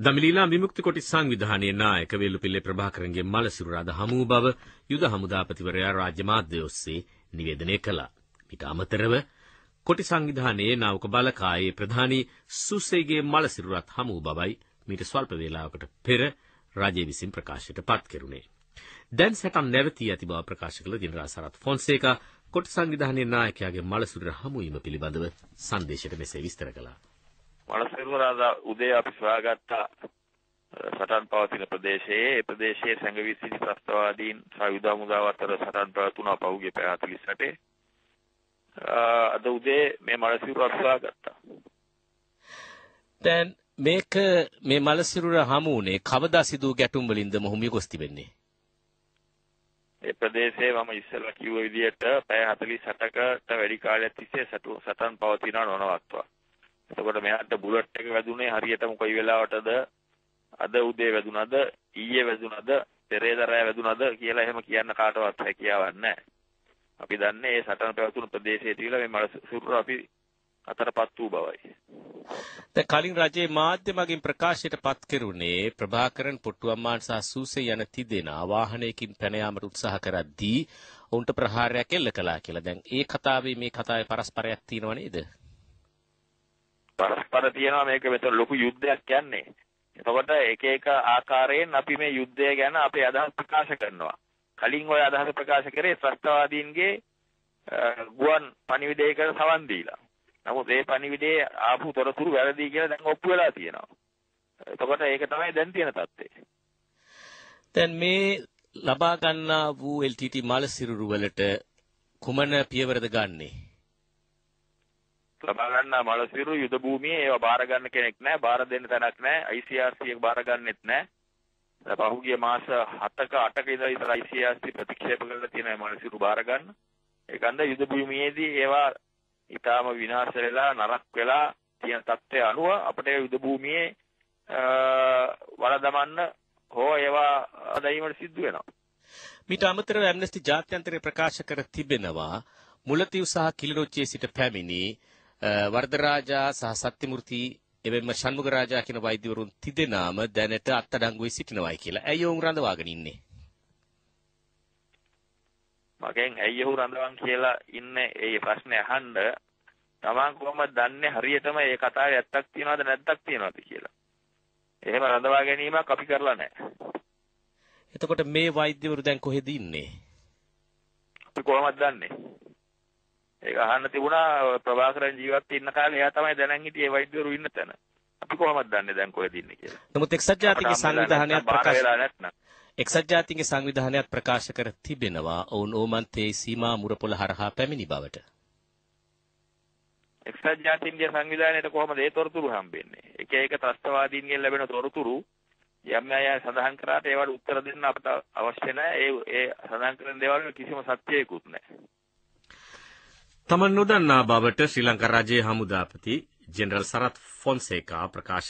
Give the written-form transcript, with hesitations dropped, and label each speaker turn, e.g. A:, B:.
A: දමිලීලා විමුක්ති කොටි සංවිධානයේ නායක වේලුපිල්ලේ ප්‍රභාකරන්ගේ මලසිරුරාද හමු බව යුද හමුදාපතිවරයා රාජ්‍ය මාධ්‍ය ඔස්සේ නිවේදනය කළා. ඊට අමතරව කොටි සංවිධානයේ නාවක බලකායේ ප්‍රධානී සුසේගේ මලසිරුරත් හමු බවයි මීට ස්වල්ප වේලාවකට පෙර රාජ්‍ය විසින් ප්‍රකාශයට පත් කෙරුණේ. දැන් සටන් නැවතී ඇති බව ප්‍රකාශ කළ ජෙනරාල් සරත් ෆොන්සේකා කොටි සංවිධානයේ නායකයාගේ මලසිරුර හමුවීම පිළිබඳව සංදේශයට මෙසේ විස්තර කළා.
B: මලසිරුරාදා උදේ අපි සොයාගත්ත සටන් පවතින ප්‍රදේශයේ ඒ ප්‍රදේශයේ සංගවි සිටි ත්‍රස්තවාදීන් සහ යුද හමුදාව අතර සටන් පැවතුණා පහුගිය පැය 48. අද උදේ මේ මලසිරුර සොයාගත්තා.
A: දැන් මේ මලසිරුර හමුුනේ කවදා සිදු ගැටුම් වලින්ද මොහොමිය ගොස් තිබෙන්නේ?
B: ඒ ප්‍රදේශයේ මම ඉස්සෙල්ලා කිව්ව විදිහට පැය 48කට වැඩි කාලයක් තිස්සේ සටන් පවතිනා නොනවත්වා. එතකොට මෙයාට බුලට් එක වැදුනේ හරියටම කොයි වෙලාවටද අද උදේ වැදුනද ඊයේ වැදුනද පෙරේදා වැදුනද කියලා එහෙම කියන්න කාටවත් හැකියාවක් නැහැ. අපි දන්නේ මේ සටන පැවතුණු ප්‍රදේශයේ තියලා මේ මලසිරුර අපි අතරපත් වූ බවයි.
A: දැන් කලින් රජයේ මාධ්‍ය මගින් ප්‍රකාශයට පත් කෙරුණේ ප්‍රභාකරන් පොට්ටුවම්මාන් සහ සූසේ යන තිදෙනා වාහනයකින් පැන යාමට උත්සාහ කරද්දී ඔවුන්ට ප්‍රහාරයක් එල්ල කළා කියලා. දැන් ඒ කතාවේ මේ කතාවේ පරස්පරයක් තියෙනව නේද?
B: පරස්පර තියෙනවා මේක මෙතන ලොකු යුද්ධයක් යන්නේ. එතකොට එක එක ආකාරයෙන් අපි මේ යුද්ධය ගැන අපේ අදහස් ප්‍රකාශ කරනවා. කලින් ওই අදහස ප්‍රකාශ කරේ ත්‍රස්තවාදීන්ගේ ගුවන් පණිවිඩයකට සවන් දීලා. නමුත් ඒ පණිවිඩයේ ආපු තොරතුරු වැරදි කියලා දැන් ඔප්පු වෙලා තියෙනවා. එතකොට ඒක තමයි දැන් තියෙන තත්ත්වය.
A: දැන් මේ ලබා ගන්නා වූ LTT මලසිරුරු වලට කුමන පියවරද ගන්නේ?
B: ලබා ගන්නා මලසිරුරු යුද භූමියේ ඒවා බාර ගන්න කෙනෙක් නැහැ, බාර දෙන්න තැනක් නැහැ. ICRC එක බාර ගන්නෙත් නැහැ. පහුගිය මාස 7ක 8ක ඉඳලා ඉතල ICRC ප්‍රතික්ෂේප කරලා තියෙන මලසිරුරු බාර ගන්න. ඒකන්ද යුද භූමියේදී ඒවා ඊටාම විනාශ වෙලා නරක වෙලා තියෙන තත්ත්වය අනුව අපිට යුද භූමියේ වරදමන්න හෝ ඒවා අදීමට සිද්ධ වෙනවා.
A: මීට අමතරව ඇම්නස්ටි ජාත්‍යන්තරය ප්‍රකාශ කර තිබෙනවා මුලතිව් සහ කිලිනොච්චියේ සිට පැමිණි වර්ධරාජා සහ සත්‍යමූර්ති එවෙන්ම ෂණ්මුගරාජා කියන වෛද්‍යවරුන් තිදෙනාම දැනට අත්අඩංගුවේ සිටිනවායි කියලා. ඇයි ඔවුන් රඳවාගෙන ඉන්නේ?
B: මගෙන් ඇයි ඔහු රඳවන් කියලා ඉන්නේ ඒ ප්‍රශ්නේ අහන්න තමන් කොහොමද දන්නේ හරියටම මේ කතාවේ ඇත්තක් තියනවද නැත්තක් තියනවද කියලා. එහෙම රඳවා ගැනීමක් අපි කරලා නැහැ.
A: එතකොට මේ වෛද්‍යවරු දැන් කොහෙද ඉන්නේ?
B: අපි කොහොමද දන්නේ? ඒක අහන්න තිබුණා ප්‍රභාකරන් ජීවත් ඉන්න කාලේ එයා තමයි දැනන් හිටියේ ඒ වෛද්‍යවරු ඉන්න තැන. අපි කොහොමද දන්නේ දැන් කොහෙද ඉන්නේ කියලා?
A: නමුත් එක්සත් ජාතීන්ගේ සංවිධානයත් ප්‍රකාශ කර තිබෙනවා ඔවුන් ඕමන්තේ සීමා මුරපොළ හරහා පැමිණි බවට.
B: එක්සත් ජාතීන්ගේ සංවිධානයට කොහොමද ඒ තොරතුරු හම්බෙන්නේ? එක එක ත්‍රස්තවාදීන්ගෙන් ලැබෙන තොරතුරු යම් අය සඳහන් කරාට ඒවට උත්තර දෙන්න අපට අවශ්‍ය නැහැ. ඒ සඳහන් කරන දේවල් කිසිම සත්‍යයකුත් නැහැ.
A: තමන් නොදන්නා බවට ශ්‍රී ලංකා රජයේ හමුදාපති ජෙනරල් සරත් ෆොන්සේකා ප්‍රකාශ